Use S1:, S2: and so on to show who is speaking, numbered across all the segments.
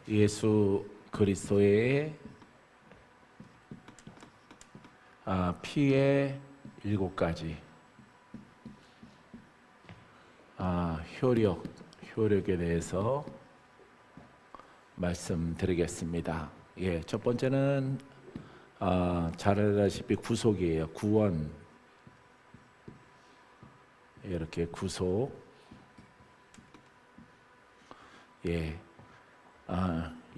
S1: 예수 그리스도의 피의 7가지 효력에 대해서 말씀드리겠습니다. 첫 번째는 잘 알다시피 구속이에요. 구원. 이렇게 구속.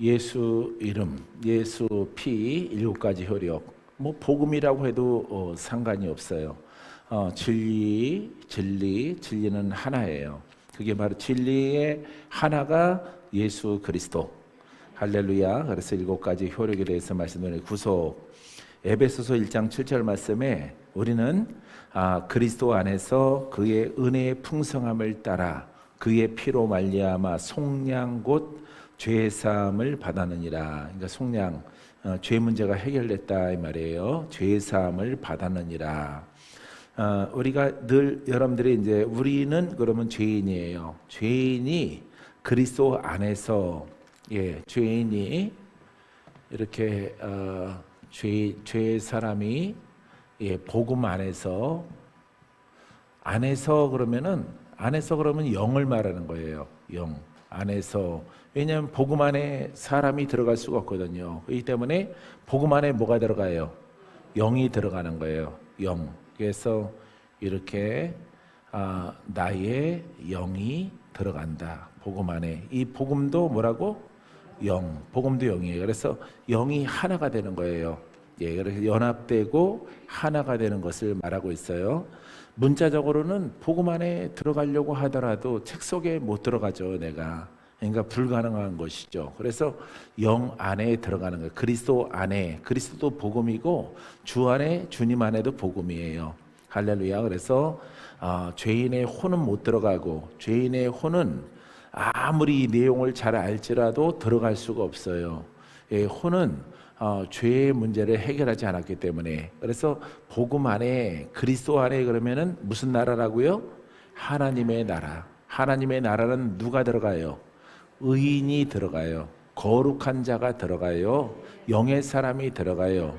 S1: 예수 이름, 예수 피 7가지 효력. 복음이라고 해도 상관이 없어요. 진리는 하나예요. 그게 바로 진리의 하나가 예수 그리스도. 할렐루야. 그래서 7가지 효력에 대해서 말씀드리는 구속. 에베소서 1장 7절 말씀에 우리는 그리스도 안에서 그의 은혜의 풍성함을 따라 그의 피로 말미암아 속량 곧 죄 사함을 받았느니라. 그러니까 속량, 죄 문제가 해결됐다 이 말이에요. 죄 사함을 받았느니라. 우리가 늘 여러분들이 이제 우리는 그러면 죄인이에요. 죄인이 그리스도 안에서 죄인이 이렇게 죄의 사람이 복음 안에서 그러면 영을 말하는 거예요. 영 안에서. 왜냐하면 복음 안에 사람이 들어갈 수가 없거든요. 그렇기 때문에 복음 안에 뭐가 들어가요? 영이 들어가는 거예요. 영. 그래서 이렇게 나의 영이 들어간다. 복음 안에. 이 복음도 뭐라고? 영. 복음도 영이에요. 그래서 영이 하나가 되는 거예요. 그래서 연합되고 하나가 되는 것을 말하고 있어요. 문자적으로는 복음 안에 들어가려고 하더라도 책 속에 못 들어가죠, 내가. 그러니까 불가능한 것이죠. 그래서 영 안에 들어가는 거예요. 그리스도 안에. 그리스도도 복음이고 주 안에, 주님 안에도 복음이에요. 할렐루야. 그래서 죄인의 혼은 못 들어가고, 죄인의 혼은 아무리 이 내용을 잘 알지라도 들어갈 수가 없어요. 혼은 죄의 문제를 해결하지 않았기 때문에. 그래서 복음 안에, 그리스도 안에 그러면은 무슨 나라라고요? 하나님의 나라. 하나님의 나라는 누가 들어가요? 의인이 들어가요. 거룩한 자가 들어가요. 영의 사람이 들어가요.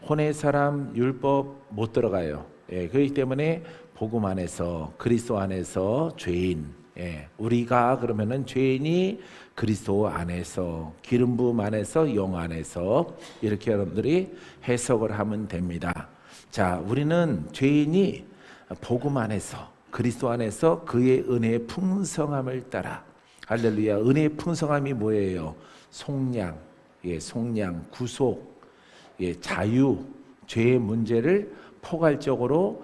S1: 혼의 사람, 율법 못 들어가요. 그렇기 때문에 복음 안에서, 그리스도 안에서 죄인, 우리가 그러면은 죄인이 그리스도 안에서, 기름 부음 안에서, 영 안에서, 이렇게 여러분들이 해석을 하면 됩니다. 자, 우리는 죄인이 복음 안에서, 그리스도 안에서 그의 은혜의 풍성함을 따라. 할렐루야. 은혜의 풍성함이 뭐예요? 속량, 속량, 구속, 자유, 죄의 문제를 포괄적으로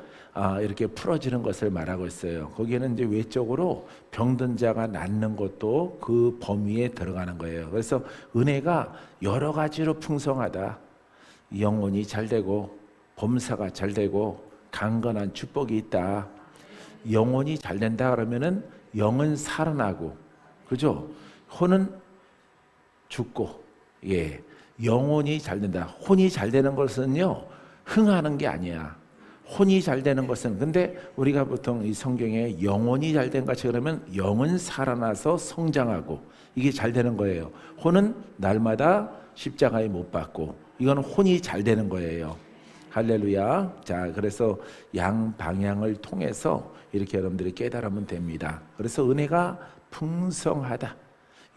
S1: 이렇게 풀어지는 것을 말하고 있어요. 거기에는 이제 외적으로 병든 자가 낫는 것도 그 범위에 들어가는 거예요. 그래서 은혜가 여러 가지로 풍성하다. 영혼이 잘 되고, 범사가 잘 되고, 강건한 축복이 있다. 영혼이 잘 된다 그러면은 영은 살아나고, 그죠? 혼은 죽고, 영혼이 잘 된다. 혼이 잘 되는 것은요, 흥하는 게 아니야. 혼이 잘 되는 것은, 근데 우리가 보통 이 성경에 영혼이 잘 된 같이 그러면 영은 살아나서 성장하고, 이게 잘 되는 거예요. 혼은 날마다 십자가에 못 박고, 이건 혼이 잘 되는 거예요. 할렐루야. 자, 그래서 양 방향을 통해서 이렇게 여러분들이 깨달으면 됩니다. 그래서 은혜가 풍성하다.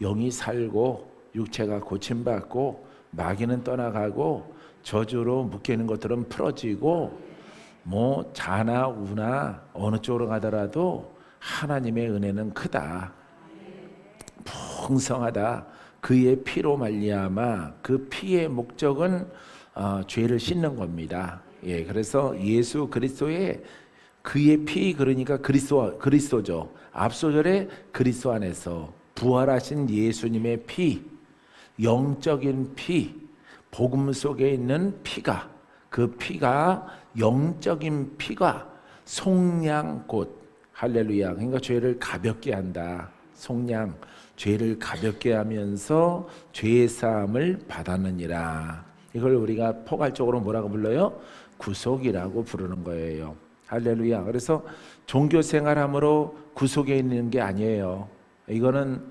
S1: 영이 살고 육체가 고침받고 마귀는 떠나가고 저주로 묶이는 것들은 풀어지고 자나 우나 어느 쪽으로 가더라도 하나님의 은혜는 크다. 풍성하다. 그의 피로 말미암아. 그 피의 목적은 죄를 씻는 겁니다. 그래서 예수 그리스도의 그의 피, 그러니까 그리스도죠. 앞소절에 그리스도 안에서 부활하신 예수님의 피, 영적인 피, 복음 속에 있는 피가, 그 피가, 영적인 피가 속량 곧, 할렐루야. 그러니까 죄를 가볍게 한다. 속량, 죄를 가볍게 하면서 죄의 사함을 받았느니라. 이걸 우리가 포괄적으로 뭐라고 불러요? 구속이라고 부르는 거예요. 할렐루야. 그래서 종교 생활함으로 구속에 있는 게 아니에요. 이거는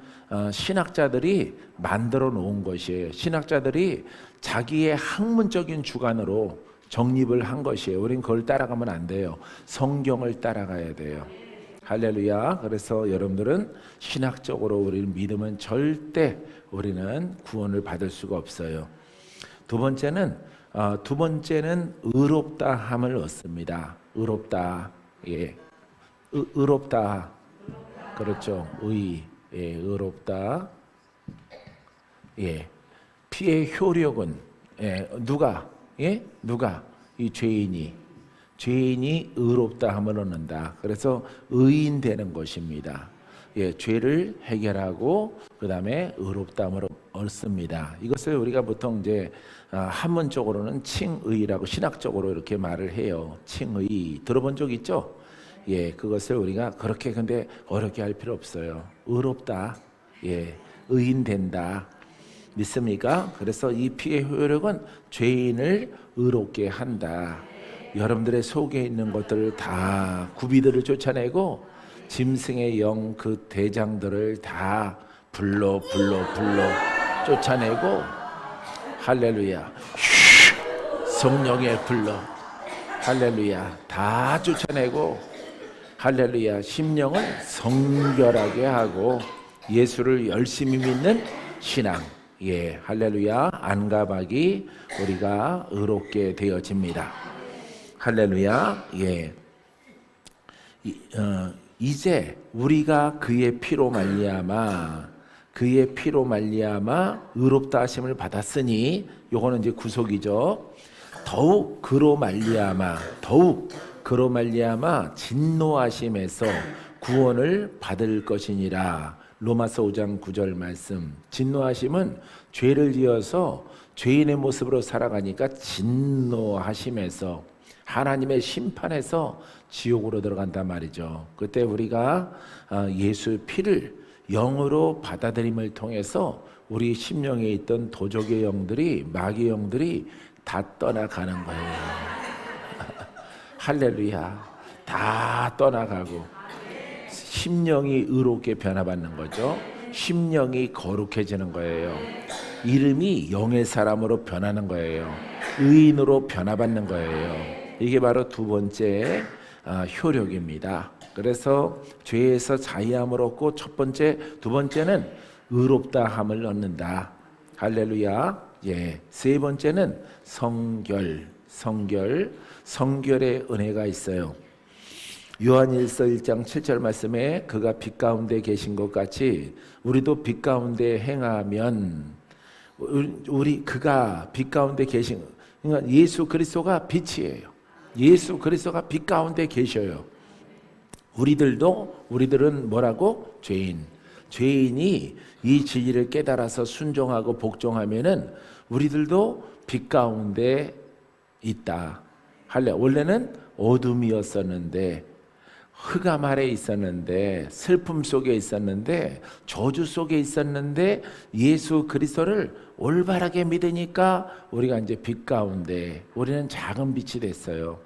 S1: 신학자들이 만들어 놓은 것이에요. 신학자들이 자기의 학문적인 주관으로 정립을 한 것이에요. 우린 그걸 따라가면 안 돼요. 성경을 따라가야 돼요. 할렐루야. 그래서 여러분들은 신학적으로 우리를 믿으면 절대 우리는 구원을 받을 수가 없어요. 두 번째는 의롭다함을 얻습니다. 의롭다. 예. 의롭다. 그렇죠. 의롭다. 예. 피의 효력은 누가? 이 죄인이 의롭다함을 얻는다. 그래서 의인 되는 것입니다. 죄를 해결하고 그다음에 의롭다함을 얻습니다. 이것을 우리가 보통 이제 한문적으로는 칭의라고 신학적으로 이렇게 말을 해요. 칭의 들어본 적 있죠? 그것을 우리가 그렇게 근데 어렵게 할 필요 없어요. 의롭다. 의인 된다. 믿습니까? 그래서 이 피의 효력은 죄인을 의롭게 한다. 여러분들의 속에 있는 것들을 다 구비들을 쫓아내고 짐승의 영 그 대장들을 다 불러 쫓아내고 할렐루야 성령의 불러 할렐루야 다 쫓아내고 할렐루야 심령을 성결하게 하고 예수를 열심히 믿는 신앙 할렐루야 안가박이 우리가 의롭게 되어집니다. 할렐루야 이제 우리가 그의 피로 말미암아 의롭다 하심을 받았으니 요거는 이제 구속이죠. 더욱 그로 말미암아 진노하심에서 구원을 받을 것이니라. 로마서 5장 9절 말씀. 진노하심은 죄를 지어서 죄인의 모습으로 살아가니까 진노하심에서 하나님의 심판에서 지옥으로 들어간단 말이죠. 그때 우리가 예수의 피를 영으로 받아들임을 통해서 우리 심령에 있던 도적의 영들이 마귀의 영들이 다 떠나가는 거예요. 할렐루야. 다 떠나가고 심령이 의롭게 변화받는 거죠. 심령이 거룩해지는 거예요. 이름이 영의 사람으로 변하는 거예요. 의인으로 변화받는 거예요. 이게 바로 두 번째 효력입니다. 그래서 죄에서 자유함을 얻고 두 번째는 의롭다함을 얻는다. 할렐루야. 세 번째는 성결의 은혜가 있어요. 요한일서 1장 7절 말씀에 그가 빛 가운데 계신 것 같이 우리도 빛 가운데 행하면 그가 빛 가운데 계신 그러니까 예수 그리스도가 빛이에요. 예수 그리스도가 빛 가운데 계셔요. 우리들은 뭐라고? 죄인이 이 진리를 깨달아서 순종하고 복종하면은 우리들도 빛 가운데 있다. 원래는 어둠이었었는데 흑암 아래 있었는데 슬픔 속에 있었는데 저주 속에 있었는데 예수 그리스도를 올바르게 믿으니까 우리가 이제 빛 가운데 우리는 작은 빛이 됐어요.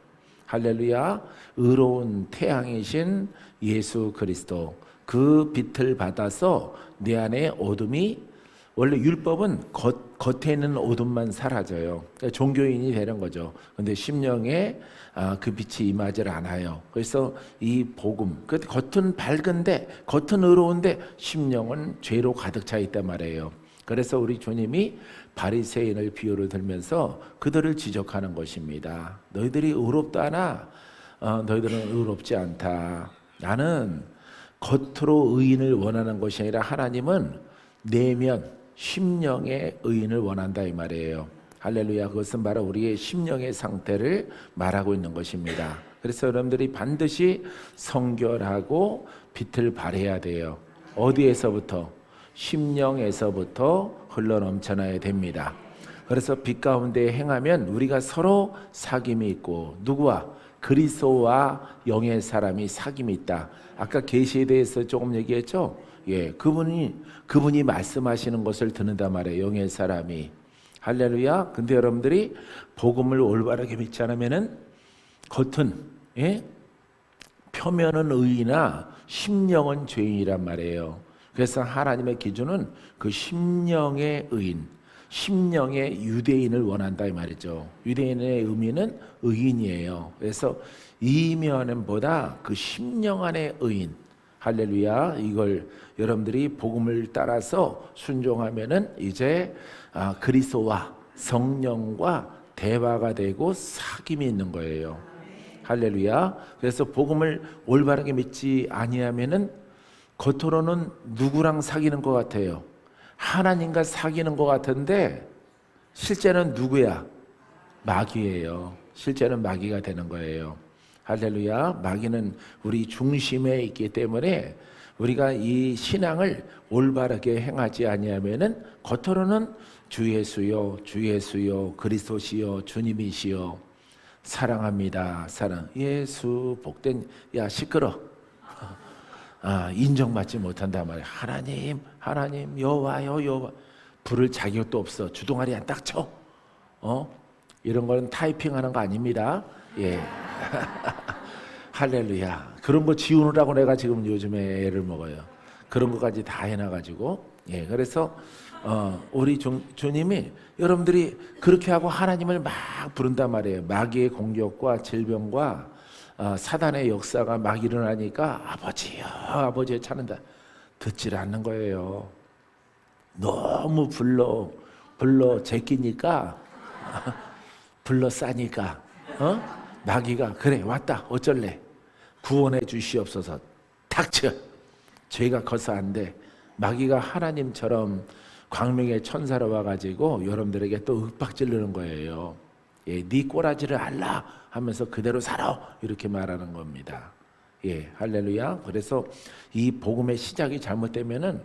S1: 할렐루야. 의로운 태양이신 예수 그리스도 그 빛을 받아서 내 안에 어둠이 원래 율법은 겉에 있는 어둠만 사라져요. 그러니까 종교인이 되는 거죠. 근데 심령에 그 빛이 임하지 않아요. 그래서 이 복음, 겉은 밝은데 겉은 의로운데 심령은 죄로 가득 차 있단 말이에요. 그래서 우리 주님이 바리새인을 비유로 들면서 그들을 지적하는 것입니다. 너희들이 의롭다 하나 너희들은 의롭지 않다. 나는 겉으로 의인을 원하는 것이 아니라 하나님은 내면 심령의 의인을 원한다 이 말이에요. 할렐루야. 그것은 바로 우리의 심령의 상태를 말하고 있는 것입니다. 그래서 여러분들이 반드시 성결하고 빛을 발해야 돼요. 어디에서부터? 심령에서부터 흘러넘쳐나야 됩니다. 그래서 빛 가운데 행하면 우리가 서로 사귐이 있고 누구와? 그리스도와 영의 사람이 사귐이 있다. 아까 계시에 대해서 조금 얘기했죠? 그분이 말씀하시는 것을 듣는단 말이에요. 영의 사람이. 할렐루야. 근데 여러분들이 복음을 올바르게 믿지 않으면은 겉은 표면은 의인이나 심령은 죄인이란 말이에요. 그래서 하나님의 기준은 그 심령의 의인, 심령의 유대인을 원한다 이 말이죠. 유대인의 의미는 의인이에요. 그래서 이면보다 그 심령 안의 의인, 할렐루야. 이걸 여러분들이 복음을 따라서 순종하면은 이제 그리스도와 성령과 대화가 되고 사귐이 있는 거예요. 할렐루야. 그래서 복음을 올바르게 믿지 아니하면은 겉으로는 누구랑 사귀는 것 같아요? 하나님과 사귀는 것 같은데 실제는 누구야? 마귀예요. 실제는 마귀가 되는 거예요. 할렐루야. 마귀는 우리 중심에 있기 때문에 우리가 이 신앙을 올바르게 행하지 아니하면은 겉으로는 주 예수여, 주 예수여, 그리스도시여, 주님이시여, 사랑합니다, 사랑, 예수 복된, 야 시끄러. 인정받지 못한단 말이야. 하나님, 하나님, 여호와요, 여호와. 부를 자격도 없어. 주둥아리 안 딱 쳐. 이런 거는 타이핑하는 거 아닙니다. 예. 할렐루야. 그런 거 지우느라고 내가 지금 요즘에 애를 먹어요. 그런 것까지 다 해놔가지고. 예. 그래서 우리 주님이 여러분들이 그렇게 하고 하나님을 막 부른단 말이에요. 마귀의 공격과 질병과 사단의 역사가 막 일어나니까 아버지요, 아버지요 찾는다. 듣질 않는 거예요. 너무 불러 제끼니까 불러 싸니까 마귀가 그래 왔다 어쩔래 구원해 주시옵소서. 닥쳐. 죄가 커서 안 돼. 마귀가 하나님처럼 광명의 천사로 와가지고 여러분들에게 또 윽박지르는 거예요. 예, 네 꼬라지를 알라 하면서 그대로 살아 이렇게 말하는 겁니다. 예, 할렐루야. 그래서 이 복음의 시작이 잘못되면은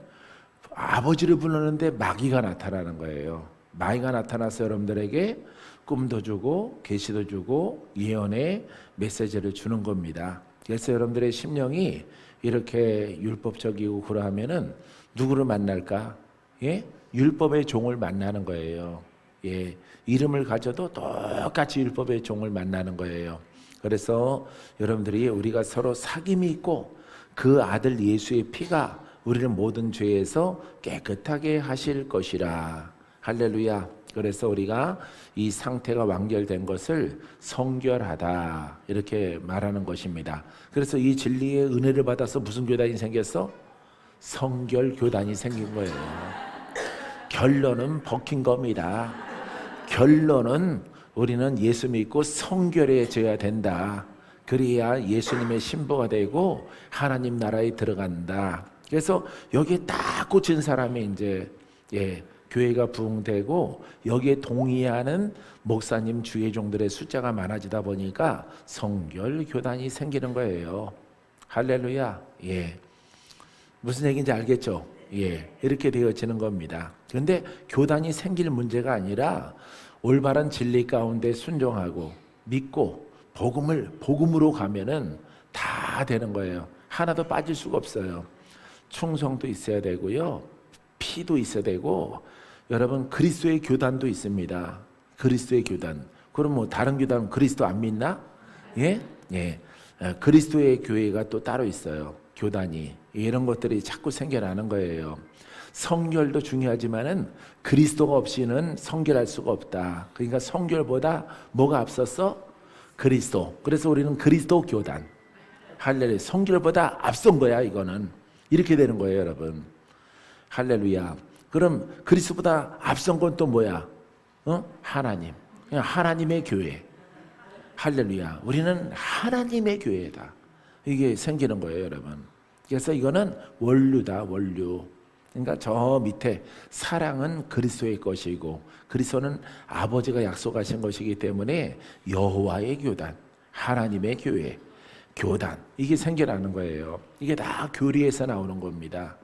S1: 아버지를 부르는데 마귀가 나타나는 거예요. 마귀가 나타나서 여러분들에게 꿈도 주고 계시도 주고 예언의 메시지를 주는 겁니다. 그래서 여러분들의 심령이 이렇게 율법적이고 그러하면은 누구를 만날까? 예? 율법의 종을 만나는 거예요. 예. 이름을 가져도 똑같이 율법의 종을 만나는 거예요. 그래서 여러분들이 우리가 서로 사귐이 있고 그 아들 예수의 피가 우리를 모든 죄에서 깨끗하게 하실 것이라. 할렐루야. 그래서 우리가 이 상태가 완결된 것을 성결하다 이렇게 말하는 것입니다. 그래서 이 진리의 은혜를 받아서 무슨 교단이 생겼어? 성결 교단이 생긴 거예요. 결론은 벗긴 겁니다. 결론은 우리는 예수 믿고 성결해져야 된다. 그래야 예수님의 신부가 되고 하나님 나라에 들어간다. 그래서 여기에 딱 꽂힌 사람이 이제 교회가 부흥되고 여기에 동의하는 목사님 주의종들의 숫자가 많아지다 보니까 성결 교단이 생기는 거예요. 할렐루야. 예. 무슨 얘기인지 알겠죠? 예. 이렇게 되어지는 겁니다. 그런데 교단이 생길 문제가 아니라 올바른 진리 가운데 순종하고 믿고 복음으로 가면은 다 되는 거예요. 하나도 빠질 수가 없어요. 충성도 있어야 되고요. 피도 있어야 되고 여러분 그리스도의 교단도 있습니다. 그리스도의 교단. 그럼 뭐 다른 교단은 그리스도 안 믿나? 예? 예. 그리스도의 교회가 또 따로 있어요. 교단이. 이런 것들이 자꾸 생겨나는 거예요. 성결도 중요하지만은 그리스도가 없이는 성결할 수가 없다. 그러니까 성결보다 뭐가 앞섰어? 그리스도. 그래서 우리는 그리스도 교단. 할렐루야. 성결보다 앞선 거야 이거는. 이렇게 되는 거예요 여러분. 할렐루야. 그럼 그리스도보다 앞선 건 또 뭐야? 하나님. 그냥 하나님의 교회. 할렐루야. 우리는 하나님의 교회다. 이게 생기는 거예요 여러분. 그래서 이거는 원류다 원류. 그러니까 저 밑에 사랑은 그리스도의 것이고 그리스도는 아버지가 약속하신 것이기 때문에 여호와의 교단, 하나님의 교회, 교단 이게 생겨나는 거예요. 이게 다 교리에서 나오는 겁니다.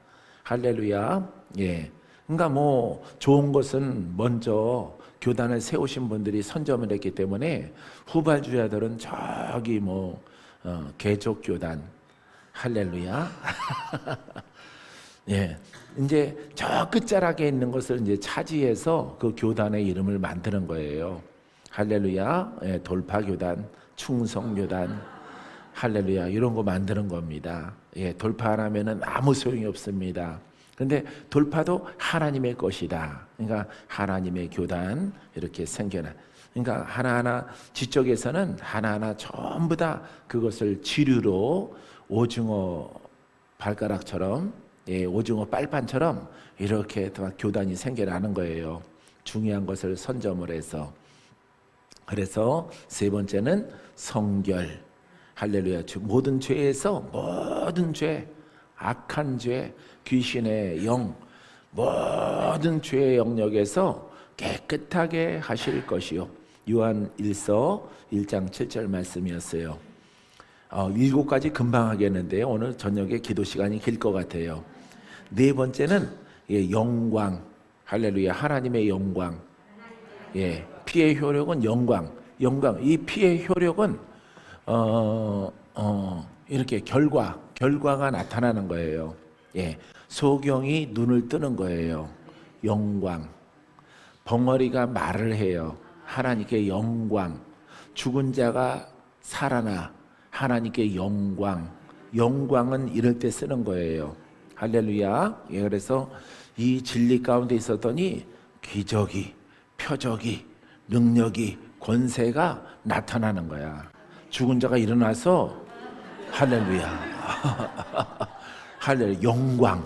S1: 할렐루야. 예. 그러니까 뭐 좋은 것은 먼저 교단을 세우신 분들이 선점을 했기 때문에 후발주자들은 저기 뭐 개족 교단, 할렐루야. 예. 이제 저 끝자락에 있는 것을 이제 차지해서 그 교단의 이름을 만드는 거예요. 할렐루야. 예, 돌파교단, 충성교단, 할렐루야. 이런 거 만드는 겁니다. 예, 돌파 안 하면은 아무 소용이 없습니다. 근데 돌파도 하나님의 것이다. 그러니까 하나님의 교단 이렇게 생겨나. 그러니까 하나하나 지적에서는 하나하나 전부 다 그것을 지류로 오징어 발가락처럼, 오징어 빨판처럼 이렇게 교단이 생겨나는 거예요. 중요한 것을 선점을 해서. 그래서 세 번째는 성결. 할렐루야. 모든 죄에서 모든 죄, 악한 죄, 귀신의 영, 모든 죄의 영역에서 깨끗하게 하실 것이요. 요한 1서 1장 7절 말씀이었어요. 7가지 금방 하겠는데요. 오늘 저녁에 기도 시간이 길 것 같아요. 네 번째는 영광. 할렐루야. 하나님의 영광. 피의 효력은 영광. 이 피의 효력은 이렇게 결과가 나타나는 거예요. 소경이 눈을 뜨는 거예요. 영광. 벙어리가 말을 해요. 하나님께 영광. 죽은 자가 살아나. 하나님께 영광. 영광은 이럴 때 쓰는 거예요. 할렐루야. 그래서 이 진리 가운데 있었더니 기적이, 표적이, 능력이, 권세가 나타나는 거야. 죽은 자가 일어나서 할렐루야. 할렐루야. 영광.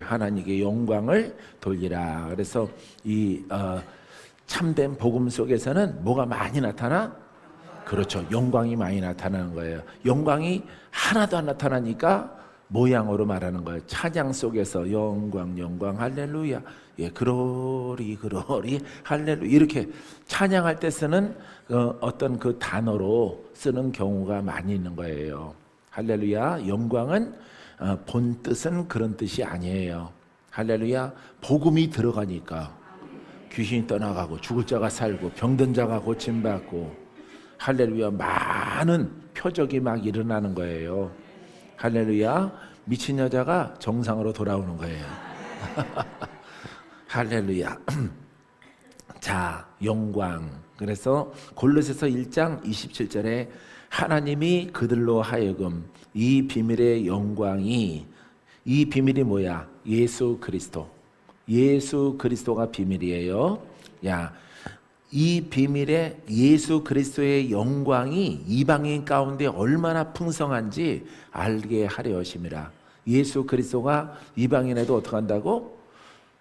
S1: 하나님께 영광을 돌리라. 그래서 이 참된 복음 속에서는 뭐가 많이 나타나? 그렇죠. 영광이 많이 나타나는 거예요. 영광이 하나도 안 나타나니까 모양으로 말하는 거예요. 찬양 속에서 영광, 영광, 할렐루야. 그로리, 그로리, 할렐루야. 이렇게 찬양할 때 쓰는 어떤 그 단어로 쓰는 경우가 많이 있는 거예요. 할렐루야. 영광은 본 뜻은 그런 뜻이 아니에요. 할렐루야. 복음이 들어가니까 귀신이 떠나가고 죽을 자가 살고 병든 자가 고침받고 할렐루야. 많은 표적이 막 일어나는 거예요. 할렐루야. 미친 여자가 정상으로 돌아오는 거예요. 할렐루야. 자, 영광. 그래서 골로새서 1장 27절에 하나님이 그들로 하여금 이 비밀의 영광이, 이 비밀이 뭐야? 예수 그리스도. 예수 그리스도가 비밀이에요. 이 비밀의 예수 그리스도의 영광이 이방인 가운데 얼마나 풍성한지 알게 하려 하심이라. 예수 그리스도가 이방인에도 어떻게 한다고?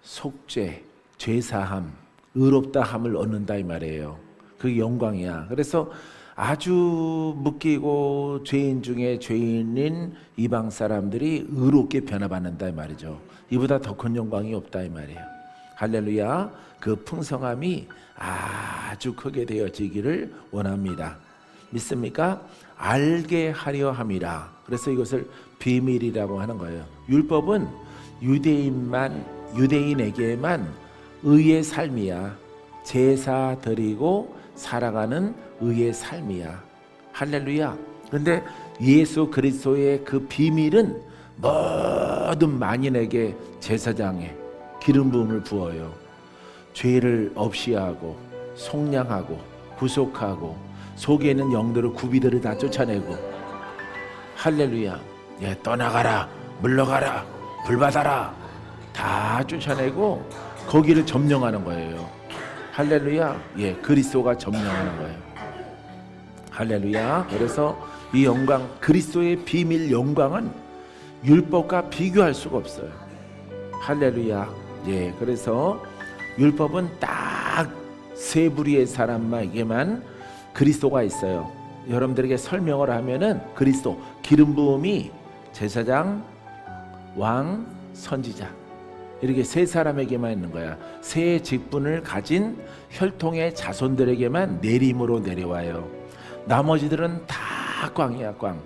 S1: 속죄, 죄사함, 의롭다함을 얻는다 이 말이에요. 그게 영광이야. 그래서 아주 묶이고 죄인 중에 죄인인 이방 사람들이 의롭게 변화받는다 이 말이죠. 이보다 더 큰 영광이 없다 이 말이에요. 할렐루야. 그 풍성함이 아주 크게 되어지기를 원합니다. 믿습니까? 알게 하려 함이라. 그래서 이것을 비밀이라고 하는 거예요. 율법은 유대인에게만 의의 삶이야. 제사 드리고 살아가는 의의 삶이야. 할렐루야. 그런데 예수 그리스도의 그 비밀은 모든 만인에게 제사장에 기름 부음을 부어요. 죄를 없이 하고 속량하고 구속하고 속에 있는 영들을 구비들을 다 쫓아내고 할렐루야. 떠나가라, 물러가라, 불받아라 다 쫓아내고 거기를 점령하는 거예요. 할렐루야. 그리스도가 점령하는 거예요. 할렐루야. 그래서 이 영광, 그리스도의 비밀 영광은 율법과 비교할 수가 없어요. 할렐루야. 그래서 율법은 딱 세 부류의 사람에게만 그리스도가 있어요. 여러분들에게 설명을 하면은 그리스도, 기름 부음이 제사장, 왕, 선지자 이렇게 세 사람에게만 있는 거야. 세 직분을 가진 혈통의 자손들에게만 내림으로 내려와요. 나머지들은 다 꽝이야, 꽝.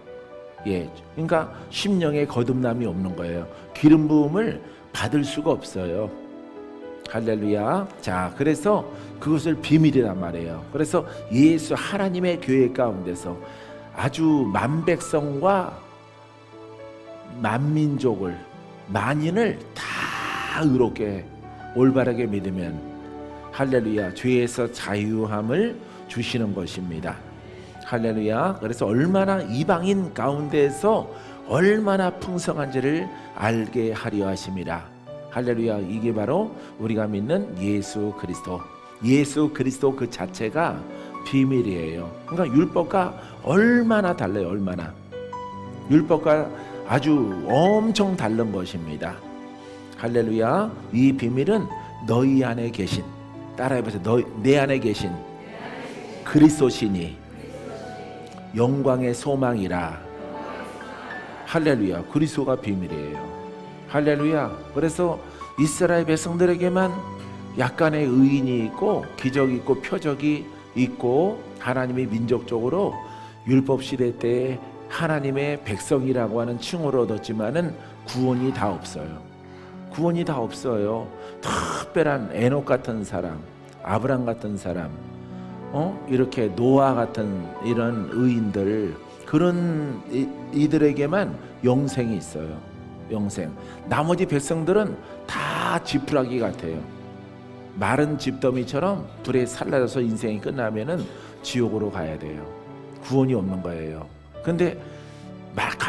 S1: 그러니까 심령에 거듭남이 없는 거예요. 기름 부음을 받을 수가 없어요. 할렐루야. 자, 그래서 그것을 비밀이란 말이에요. 그래서 예수 하나님의 교회 가운데서 아주 만백성과 만민족을, 만인을 다 의롭게 올바르게 믿으면 할렐루야, 죄에서 자유함을 주시는 것입니다. 할렐루야. 그래서 얼마나 이방인 가운데에서 얼마나 풍성한지를 알게 하려 하심이라. 할렐루야. 이게 바로 우리가 믿는 예수 그리스도. 예수 그리스도 그 자체가 비밀이에요. 그러니까 율법과 얼마나 달라요. 얼마나. 율법과 아주 엄청 다른 것입니다. 할렐루야. 이 비밀은 너희 안에 계신, 따라해보세요. 내 안에 계신 그리스도시니 영광의 소망이라. 할렐루야. 그리스도가 비밀이에요. 할렐루야. 그래서 이스라엘 백성들에게만 약간의 의인이 있고 기적이 있고 표적이 있고 하나님이 민족적으로 율법 시대 때 하나님의 백성이라고 하는 칭호를 얻었지만은 구원이 다 없어요. 구원이 다 없어요. 특별한 에녹 같은 사람, 아브람 같은 사람, 이렇게 노아 같은 이런 의인들, 그런 이들에게만 영생이 있어요. 영생. 나머지 백성들은 다 지푸라기 같아요. 마른 집더미처럼 불에 살라져서 인생이 끝나면은 지옥으로 가야 돼요. 구원이 없는 거예요. 근데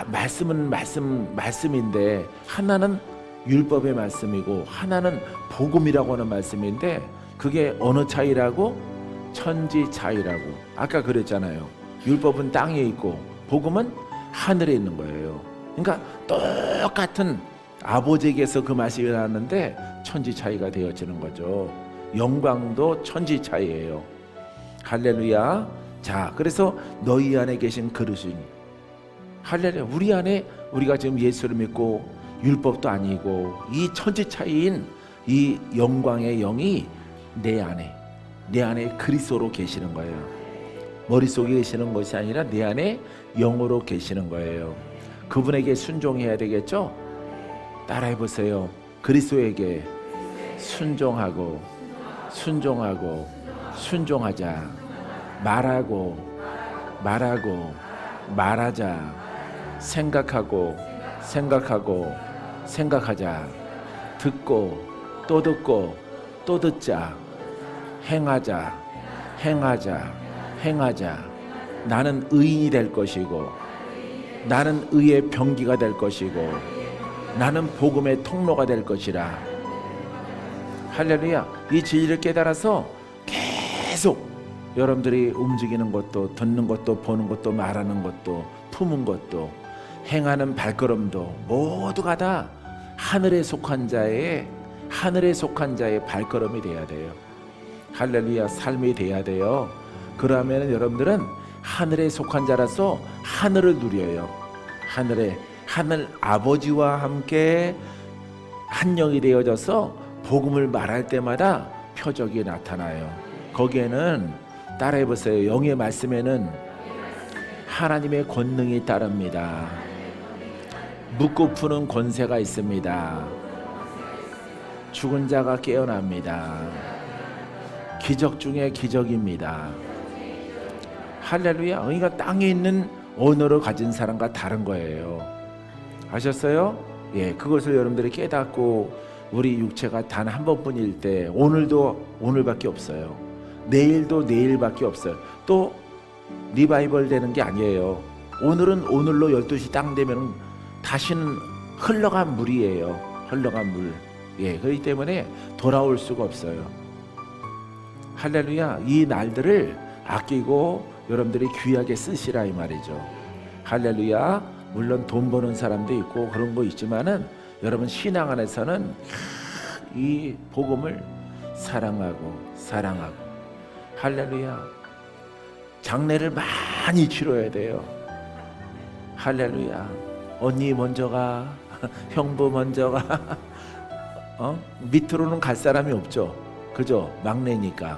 S1: 말씀은 말씀인데 하나는 율법의 말씀이고 하나는 복음이라고 하는 말씀인데 그게 어느 차이라고? 천지 차이라고. 아까 그랬잖아요. 율법은 땅에 있고 복음은 하늘에 있는 거예요. 그러니까 똑같은 아버지에게서 그 말씀이 나왔는데 천지 차이가 되어지는 거죠. 영광도 천지 차이예요. 할렐루야. 자, 그래서 너희 안에 계신 그리스도인. 할렐루야. 우리 안에 우리가 지금 예수를 믿고 율법도 아니고 이 천지 차이인 이 영광의 영이 내 안에 그리스도로 계시는 거예요. 머릿속에 계시는 것이 아니라 내 안에 영으로 계시는 거예요. 그분에게 순종해야 되겠죠? 따라해 보세요. 그리스도에게 순종하고 순종하자. 말하자. 생각하자. 듣고 또 듣자. 행하자. 나는 의인이 될 것이고 나는 의의 병기가 될 것이고 나는 복음의 통로가 될 것이라. 할렐루야. 이 진리를 깨달아서 계속 여러분들이 움직이는 것도 듣는 것도 보는 것도 말하는 것도 품은 것도 행하는 발걸음도 모두가 다 하늘에 속한 자의 발걸음이 돼야 돼요. 할렐루야. 삶이 돼야 돼요. 그러면 여러분들은 하늘에 속한 자라서 하늘을 누려요. 하늘 아버지와 함께 한 영이 되어져서 복음을 말할 때마다 표적이 나타나요. 거기에는 따라해보세요. 영의 말씀에는 하나님의 권능이 따릅니다. 묻고 푸는 권세가 있습니다. 죽은 자가 깨어납니다. 기적 중에 기적입니다. 할렐루야. 그러니까 땅에 있는 언어를 가진 사람과 다른 거예요. 아셨어요? 예, 그것을 여러분들이 깨닫고 우리 육체가 단 한 번뿐일 때 오늘도 오늘밖에 없어요. 내일도 내일밖에 없어요. 또 리바이벌 되는 게 아니에요. 오늘은 오늘로 12시 딱 되면 다시는 흘러간 물이에요. 흘러간 물. 예, 그렇기 때문에 돌아올 수가 없어요. 할렐루야. 이 날들을 아끼고 여러분들이 귀하게 쓰시라 이 말이죠. 할렐루야. 물론 돈 버는 사람도 있고 그런 거 있지만은 여러분 신앙 안에서는 이 복음을 사랑하고 할렐루야. 장례를 많이 치러야 돼요. 할렐루야. 언니 먼저 가, 형부 먼저 가. 밑으로는 갈 사람이 없죠. 그죠? 막내니까.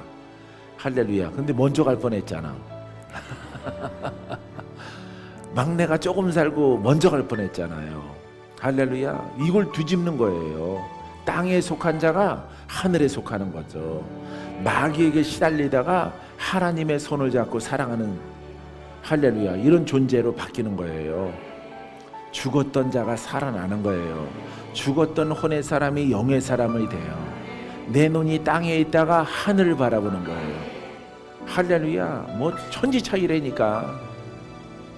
S1: 할렐루야. 근데 먼저 갈 뻔했잖아. 막내가 조금 살고 먼저 갈 뻔했잖아요. 할렐루야. 이걸 뒤집는 거예요. 땅에 속한 자가 하늘에 속하는 거죠. 마귀에게 시달리다가 하나님의 손을 잡고 사랑하는, 할렐루야, 이런 존재로 바뀌는 거예요. 죽었던 자가 살아나는 거예요. 죽었던 혼의 사람이 영의 사람이 돼요. 내 눈이 땅에 있다가 하늘을 바라보는 거예요. 할렐루야. 뭐 천지 차이라니까.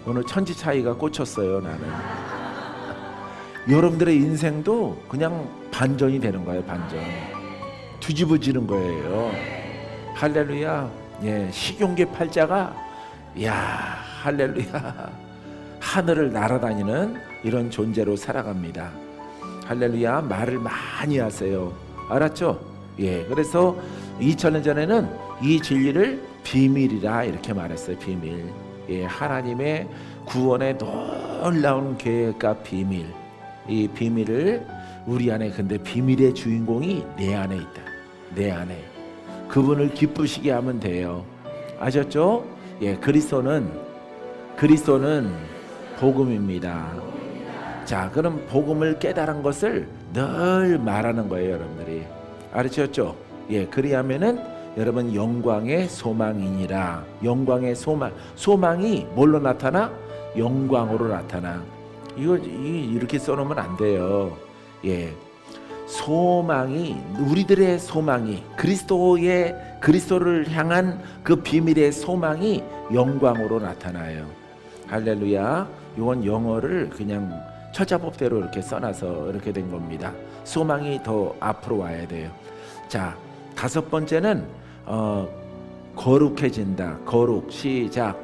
S1: 오늘 천지 차이가 꽂혔어요. 나는 여러분들의 인생도 그냥 반전이 되는 거예요. 반전. 뒤집어지는 거예요. 할렐루야. 예, 식용계 팔자가 야, 할렐루야. 하늘을 날아다니는 이런 존재로 살아갑니다. 할렐루야. 말을 많이 하세요. 알았죠? 예, 그래서 2000년 전에는 이 진리를 비밀이라 이렇게 말했어요. 비밀. 예, 하나님의 구원의 놀라운 계획과 비밀. 이 비밀을 우리 안에, 근데 비밀의 주인공이 내 안에 있다. 내 안에. 그분을 기쁘시게 하면 돼요. 아셨죠? 예, 그리스도는 복음입니다. 자, 그럼 복음을 깨달은 것을 늘 말하는 거예요, 여러분들이. 알으셨죠? 예, 그리하면은 여러분 영광의 소망이니라. 영광의 소망. 소망이 뭘로 나타나? 영광으로 나타나. 이거 이렇게 써놓으면 안 돼요. 예, 소망이, 우리들의 소망이, 그리스도를 향한 그 비밀의 소망이 영광으로 나타나요. 할렐루야. 이건 영어를 그냥 철자법대로 이렇게 써놔서 이렇게 된 겁니다. 소망이 더 앞으로 와야 돼요. 자, 5번째는 거룩해진다. 거룩. 시작.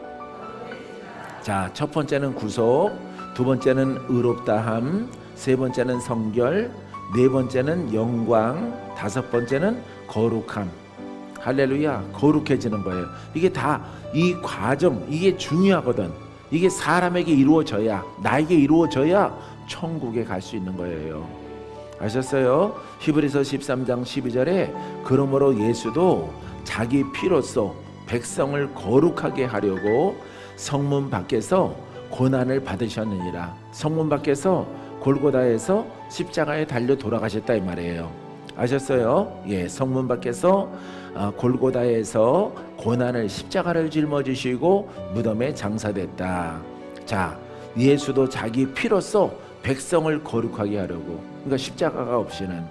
S1: 자, 첫 번째는 구속, 두 번째는 의롭다함, 세 번째는 성결, 네 번째는 영광, 다섯 번째는 거룩함. 할렐루야. 거룩해지는 거예요. 이게 다 이 과정, 이게 중요하거든. 이게 사람에게 이루어져야, 나에게 이루어져야 천국에 갈 수 있는 거예요. 아셨어요? 히브리서 13장 12절에 그러므로 예수도 자기 피로써 백성을 거룩하게 하려고 성문 밖에서 고난을 받으셨느니라. 성문 밖에서 골고다에서 십자가에 달려 돌아가셨다 이 말이에요. 아셨어요? 예, 성문 밖에서 골고다에서 고난을, 십자가를 짊어지시고 무덤에 장사됐다. 자, 예수도 자기 피로써 백성을 거룩하게 하려고. 그러니까 십자가가 없이는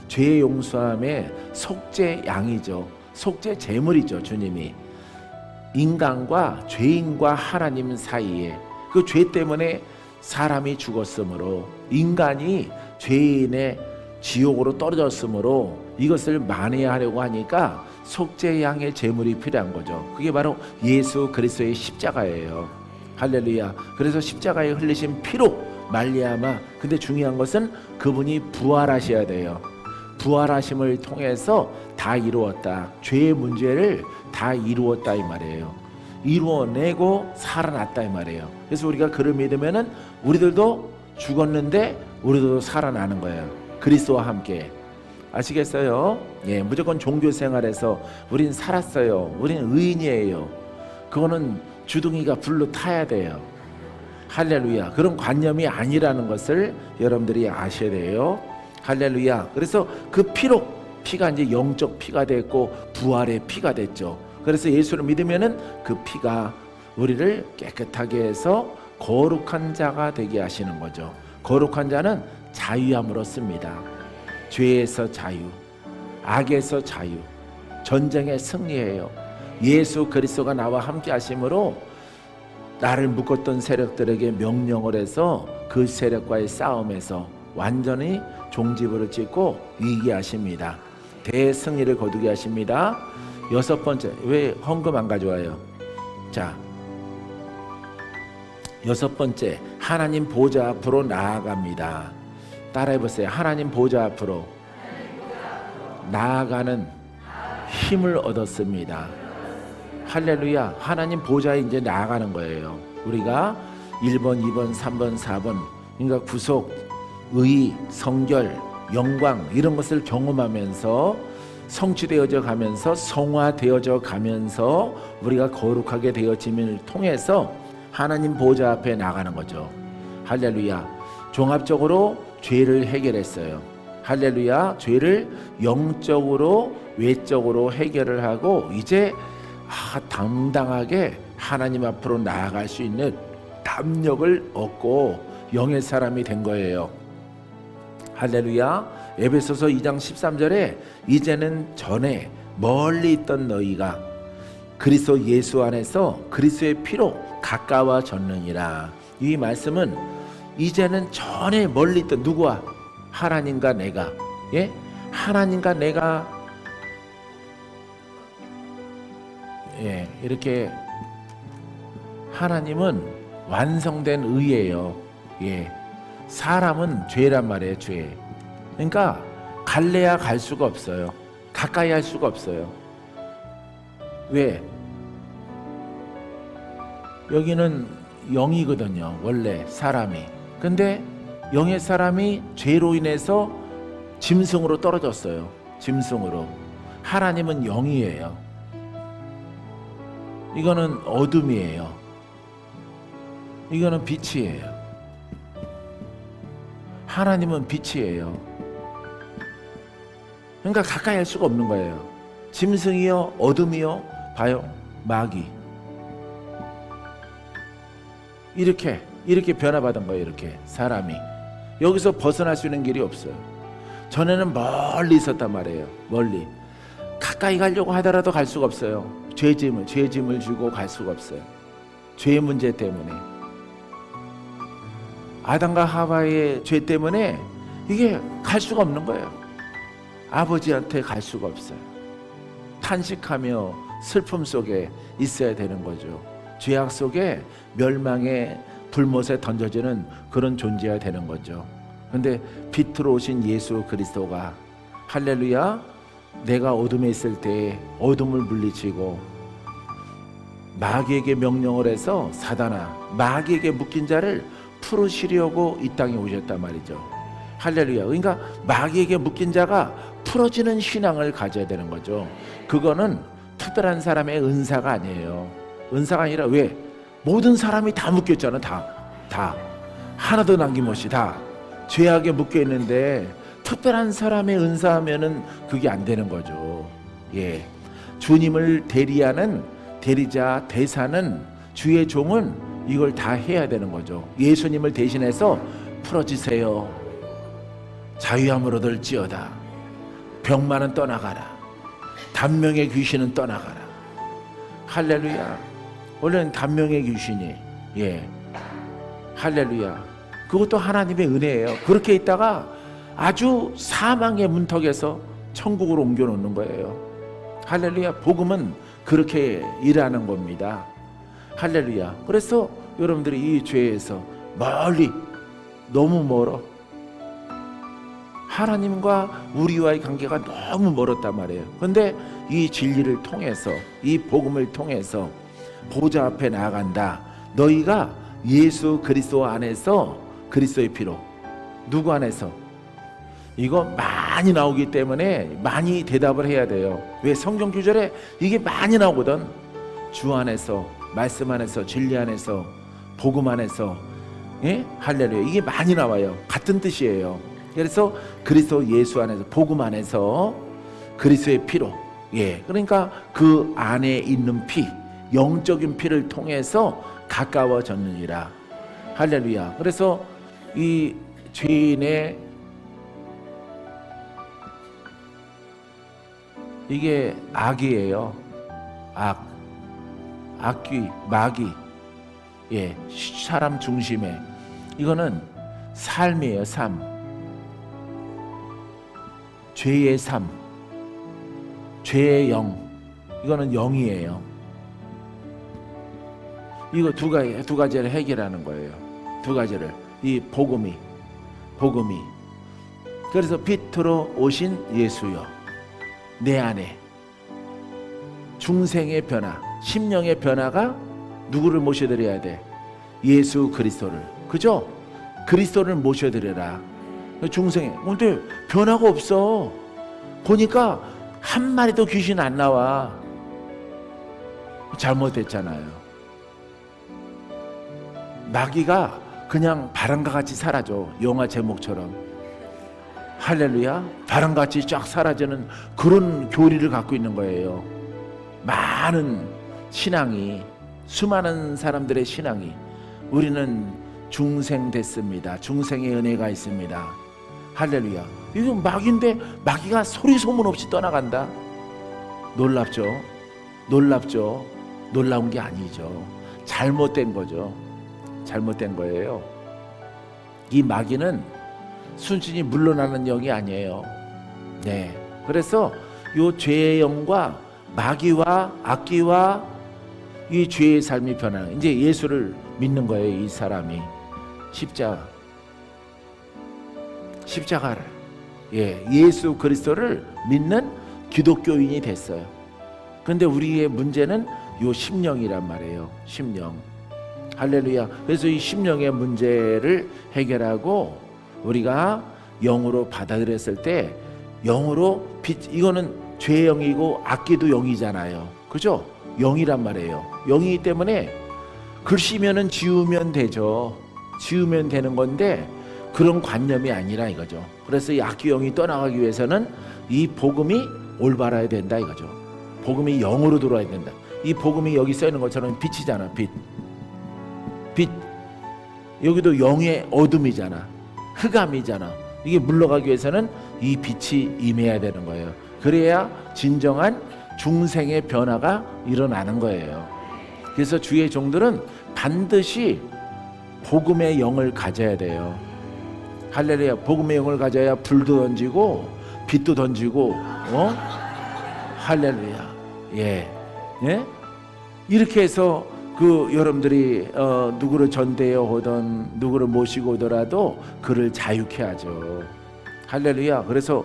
S1: 죄의 용서함의 속죄 양이죠. 속죄 제물이죠. 주님이 인간과 죄인과 하나님 사이에 그 죄 때문에 사람이 죽었으므로, 인간이 죄인의 지옥으로 떨어졌으므로 이것을 만회하려고 하니까 속죄 양의 제물이 필요한 거죠. 그게 바로 예수 그리스도의 십자가예요. 할렐루야. 그래서 십자가에 흘리신 피로 말미암아, 근데 중요한 것은 그분이 부활하셔야 돼요. 부활하심을 통해서 다 이루었다. 죄의 문제를 다 이루었다 이 말이에요. 이루어내고 살아났다 이 말이에요. 그래서 우리가 그를 믿으면은 우리들도 죽었는데 우리도 살아나는 거예요. 그리스도와 함께. 아시겠어요? 예, 무조건 종교 생활에서 우린 살았어요. 우린 의인이에요. 그거는 주둥이가 불로 타야 돼요. 할렐루야. 그런 관념이 아니라는 것을 여러분들이 아셔야 돼요. 할렐루야. 그래서 그 피로, 피가 이제 영적 피가 됐고 부활의 피가 됐죠. 그래서 예수를 믿으면은 그 피가 우리를 깨끗하게 해서 거룩한 자가 되게 하시는 거죠. 거룩한 자는 자유함을 얻습니다. 죄에서 자유, 악에서 자유, 전쟁에 승리해요. 예수 그리스도가 나와 함께 하심으로 나를 묶었던 세력들에게 명령을 해서 그 세력과의 싸움에서 완전히 종지부를 찍고 이기게 하십니다. 대승리를 거두게 하십니다. 6번째, 왜 헌금 안 가져와요? 자, 6번째, 하나님 보좌 앞으로 나아갑니다. 따라해보세요. 하나님 보좌 앞으로 나아가는 힘을 얻었습니다. 할렐루야. 하나님 보좌에 이제 나아가는 거예요. 우리가 1번, 2번, 3번, 4번, 그러니까 구속, 의, 성결, 영광 이런 것을 경험하면서 성취되어져 가면서 성화되어져 가면서 우리가 거룩하게 되어짐을 통해서 하나님 보좌 앞에 나가는 거죠. 할렐루야. 종합적으로 죄를 해결했어요. 할렐루야. 죄를 영적으로 외적으로 해결을 하고 이제 당당하게 하나님 앞으로 나아갈 수 있는 담력을 얻고 영의 사람이 된 거예요. 할렐루야. 에베소서 2장 13절에 이제는 전에 멀리 있던 너희가 그리스도 예수 안에서 그리스도의 피로 가까워졌느니라. 이 말씀은 이제는 전에 멀리 있던 누구와? 하나님과 내가. 예? 하나님과 내가 이렇게 하나님은 완성된 의예요. 사람은 죄란 말이에요. 죄. 그러니까 갈래야 갈 수가 없어요. 가까이 할 수가 없어요. 왜? 여기는 영이거든요. 원래 사람이. 근데 영의 사람이 죄로 인해서 짐승으로 떨어졌어요. 짐승으로. 하나님은 영이에요. 이거는 어둠이에요. 이거는 빛이에요. 하나님은 빛이에요. 그러니까 가까이 할 수가 없는 거예요. 짐승이요, 어둠이요, 봐요, 마귀. 이렇게 변화받은 거예요. 이렇게 사람이 여기서 벗어날 수 있는 길이 없어요. 전에는 멀리 있었단 말이에요. 멀리. 가까이 가려고 하더라도 갈 수가 없어요. 죄짐을 주고 갈 수가 없어요. 죄의 문제 때문에. 아담과 하와의 죄 때문에 이게 갈 수가 없는 거예요. 아버지한테 갈 수가 없어요. 탄식하며 슬픔 속에 있어야 되는 거죠. 죄악 속에 멸망의 불못에 던져지는 그런 존재가 되는 거죠. 그런데 빛으로 오신 예수 그리스도가 할렐루야, 내가 어둠에 있을 때 어둠을 물리치고 마귀에게 명령을 해서 사단아, 마귀에게 묶인 자를 풀으시려고 이 땅에 오셨단 말이죠. 할렐루야. 그러니까 마귀에게 묶인 자가 풀어지는 신앙을 가져야 되는 거죠. 그거는 특별한 사람의 은사가 아니에요. 은사가 아니라 왜? 모든 사람이 다 묶였잖아. 다 하나도 남김없이 다 죄악에 묶여 있는데 특별한 사람의 은사하면은 그게 안 되는 거죠. 주님을 대리하는 대리자, 대사는, 주의 종은 이걸 다 해야 되는 거죠. 예수님을 대신해서 풀어지세요. 자유함을 얻을지어다. 병만은 떠나가라. 단명의 귀신은 떠나가라. 할렐루야. 원래는 단명의 귀신이 할렐루야. 그것도 하나님의 은혜예요. 그렇게 있다가 아주 사망의 문턱에서 천국으로 옮겨 놓는 거예요. 할렐루야. 복음은 그렇게 일하는 겁니다. 할렐루야. 그래서 여러분들이 이 죄에서 멀리, 너무 멀어. 하나님과 우리와의 관계가 너무 멀었단 말이에요. 그런데 이 진리를 통해서, 이 복음을 통해서 보좌 앞에 나아간다. 너희가 예수 그리스도 안에서, 그리스도의 피로, 누구 안에서? 이거 많이 나오기 때문에 많이 대답을 해야 돼요. 왜? 성경 구절에 이게 많이 나오거든. 주 안에서, 말씀 안에서, 진리 안에서, 복음 안에서, 할렐루야. 이게 많이 나와요. 같은 뜻이에요. 그래서 그리스도 예수 안에서, 복음 안에서, 그리스도의 피로, 그러니까 그 안에 있는 피, 영적인 피를 통해서 가까워졌느니라. 할렐루야. 그래서 이 죄인의 이게 악이에요. 악귀, 마귀. 사람 중심에. 이거는 삶이에요. 삶. 죄의 삶. 죄의 영. 이거는 영이에요. 이거 두 가지를 해결하는 거예요. 두 가지를. 이 복음이. 그래서 빛으로 오신 예수여, 내 안에 중생의 변화, 심령의 변화가 누구를 모셔드려야 돼? 예수 그리스도를. 그죠? 그리스도를 모셔드려라. 중생에. 근데 변화가 없어. 보니까 한 마리도 귀신 안 나와. 잘못됐잖아요. 마귀가 그냥 바람과 같이 사라져. 영화 제목처럼. 할렐루야. 바람같이 쫙 사라지는 그런 교리를 갖고 있는 거예요. 많은 신앙이, 수많은 사람들의 신앙이, 우리는 중생 됐습니다. 중생의 은혜가 있습니다. 할렐루야. 이거 마귀인데 마귀가 소리 소문 없이 떠나간다. 놀랍죠? 놀라운 게 아니죠. 잘못된 거죠. 잘못된 거예요. 이 마귀는 순순히 물러나는 영이 아니에요. 네. 그래서 요 죄의 영과 마귀와 악기와 이 죄의 삶이 변하는, 이제 예수를 믿는 거예요. 이 사람이 십자가를, 예수 그리스도를 믿는 기독교인이 됐어요. 근데 우리의 문제는 요 심령이란 말이에요. 심령. 할렐루야. 그래서 이 심령의 문제를 해결하고 우리가 영으로 받아들였을 때, 영으로 이거는 죄의 영이고 악기도 영이잖아요. 그죠? 영이란 말이에요. 영이기 때문에 글씨면은 지우면 되죠. 지우면 되는 건데 그런 관념이 아니라 이거죠. 그래서 이 악기 영이 떠나가기 위해서는 이 복음이 올바라야 된다 이거죠. 복음이 영으로 들어와야 된다. 이 복음이 여기 써 있는 것처럼 빛이잖아. 빛. 여기도 영의 어둠이잖아. 흑암이잖아. 이게 물러가기 위해서는 이 빛이 임해야 되는 거예요. 그래야 진정한 중생의 변화가 일어나는 거예요. 그래서 주의 종들은 반드시 복음의 영을 가져야 돼요. 할렐루야. 복음의 영을 가져야 불도 던지고 빛도 던지고, 할렐루야. 예. 이렇게 해서 여러분들이 누구를 전대해 오든 누구를 모시고 오더라도 그를 자유케 하죠. 할렐루야. 그래서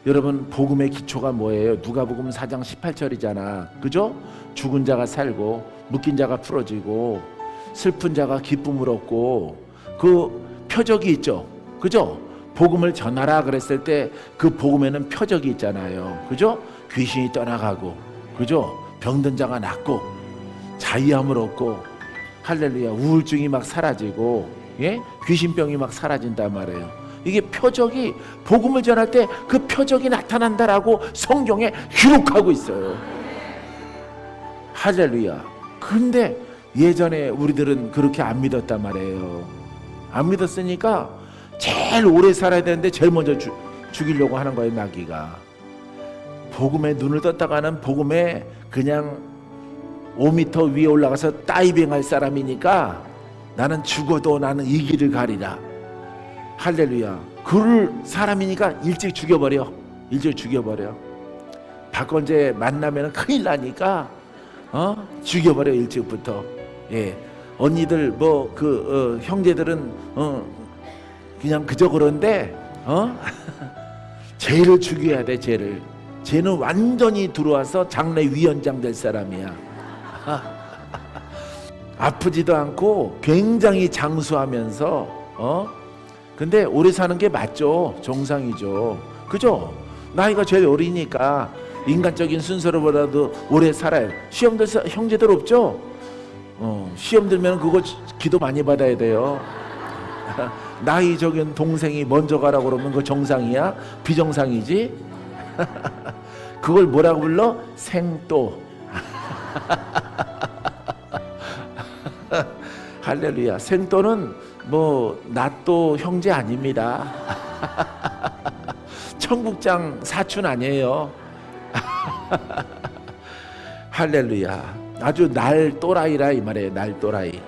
S1: 여러분, 복음의 기초가 뭐예요? 누가복음 4장 18절이잖아. 그죠? 죽은 자가 살고 묶인 자가 풀어지고 슬픈 자가 기쁨을 얻고, 그 표적이 있죠. 그죠? 복음을 전하라 그랬을 때 그 복음에는 표적이 있잖아요. 그죠? 귀신이 떠나가고, 그죠? 병든 자가 낫고 자유함을 얻고, 할렐루야. 우울증이 막 사라지고, 귀신병이 막 사라진단 말이에요. 이게 표적이, 복음을 전할 때 그 표적이 나타난다라고 성경에 기록하고 있어요. 할렐루야. 근데 예전에 우리들은 그렇게 안 믿었단 말이에요. 안 믿었으니까 제일 오래 살아야 되는데 제일 먼저 죽이려고 하는 거예요. 마귀가. 복음에 눈을 떴다가는 복음에 그냥 5m 위에 올라가서 다이빙할 사람이니까 나는 죽어도 나는 이 길을 가리라. 할렐루야. 그럴 사람이니까 일찍 죽여버려. 박건재 만나면 큰일 나니까 죽여버려. 일찍부터. 언니들 형제들은 그냥 그저 그런데 쟤를 죽여야 돼. 쟤는 완전히 들어와서 장래 위원장 될 사람이야. 아프지도 않고 굉장히 장수하면서 근데 오래 사는 게 맞죠. 정상이죠. 그죠? 나이가 제일 어리니까 인간적인 순서로보다도 오래 살아요. 시험 들 형제들 없죠? 시험 들면 그거 기도 많이 받아야 돼요. 나이 적은 동생이 먼저 가라고 그러면 그거 정상이야? 비정상이지? 그걸 뭐라고 불러? 생또. 할렐루야. 생또는 나또 형제 아닙니다. 청국장 사촌 아니에요. 할렐루야. 아주 날 또라이라 이 말이에요. 날 또라이.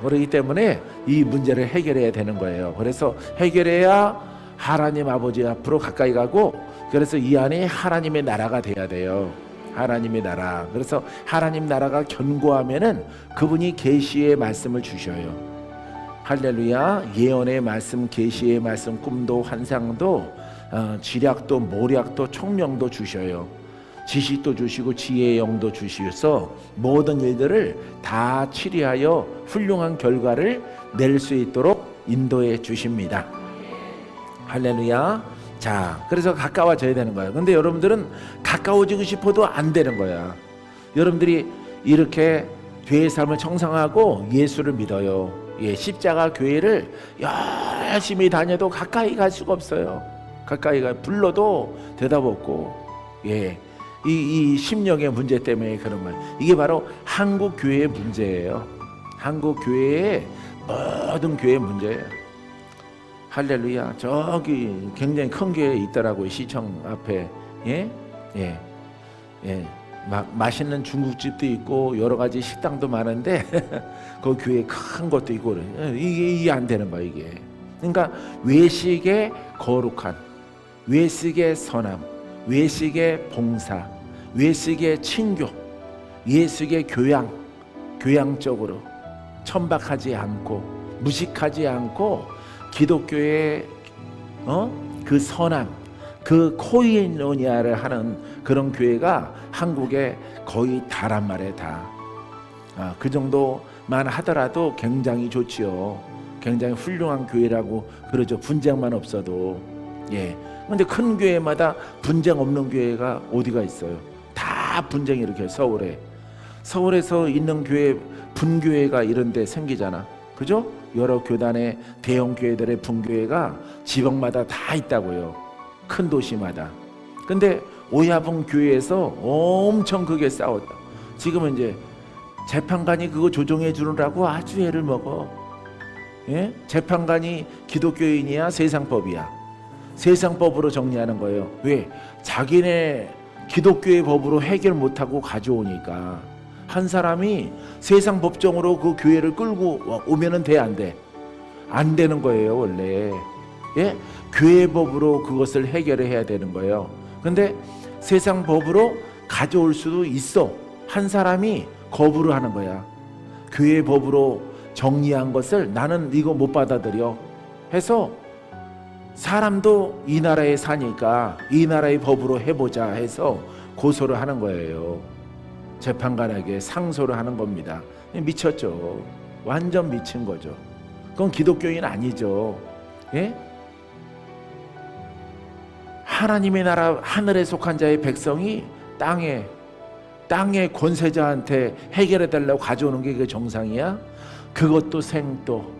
S1: 그렇기 때문에 이 문제를 해결해야 되는 거예요. 그래서 해결해야 하나님 아버지 앞으로 가까이 가고, 그래서 이 안에 하나님의 나라가 돼야 돼요. 하나님의 나라. 그래서 하나님 나라가 견고하면은 그분이 계시의 말씀을 주셔요. 할렐루야. 예언의 말씀, 계시의 말씀, 꿈도 환상도 지략도 모략도 총명도 주셔요. 지식도 주시고 지혜의 영도 주시어서 모든 일들을 다 치리하여 훌륭한 결과를 낼 수 있도록 인도해 주십니다. 할렐루야. 자, 그래서 가까워져야 되는 거예요. 근데 여러분들은 가까워지고 싶어도 안 되는 거야. 여러분들이 이렇게 죄의 삶을 청산하고 예수를 믿어요. 십자가 교회를 열심히 다녀도 가까이 갈 수가 없어요. 가까이 불러도 대답 없고, 이 심령의 문제 때문에 그런 말. 이게 바로 한국 교회의 문제예요. 한국 교회의 모든 교회의 문제예요. 할렐루야. 저기 굉장히 큰 교회 있더라고요. 시청 앞에. 맛있는 중국집도 있고 여러 가지 식당도 많은데 그 교회 큰 것도 있고 그래. 이게 안 되는 거야. 그러니까 외식의 거룩한, 외식의 선함, 외식의 봉사, 외식의 친교, 외식의 교양, 교양적으로 천박하지 않고 무식하지 않고 기독교의 그 선함, 그 코이노니아를 하는 그런 교회가 한국에 거의 다란 말에 다. 그 정도만 하더라도 굉장히 좋지요. 굉장히 훌륭한 교회라고 그러죠. 분쟁만 없어도. 예. 근데 큰 교회마다 분쟁 없는 교회가 어디가 있어요? 다 분쟁이 이렇게 서울에서 있는 교회 분교회가 이런 데 생기잖아. 그죠? 여러 교단의 대형 교회들의 분교회가 지방마다 다 있다고요. 큰 도시마다. 근데 오야분 교회에서 엄청 크게 싸웠다. 지금은 이제 재판관이 그거 조정해 주느라고 아주 애를 먹어. 예? 재판관이 기독교인이야, 세상법이야? 세상법으로 정리하는 거예요. 왜? 자기네 기독교의 법으로 해결 못하고 가져오니까. 한 사람이 세상 법정으로 그 교회를 끌고 오면은 돼, 안 돼? 안 되는 거예요, 원래. 예? 교회 법으로 그것을 해결해야 되는 거예요. 근데 세상 법으로 가져올 수도 있어. 한 사람이 거부를 하는 거야. 교회 법으로 정리한 것을 나는 이거 못 받아들여 해서, 사람도 이 나라에 사니까 이 나라의 법으로 해보자 해서 고소를 하는 거예요. 재판관에게 상소를 하는 겁니다. 미쳤죠. 완전 미친 거죠. 그건 기독교인 아니죠. 예? 하나님의 나라 하늘에 속한 자의 백성이 땅의 권세자한테 해결해 달라고 가져오는 게 그게 정상이야? 그것도 생또.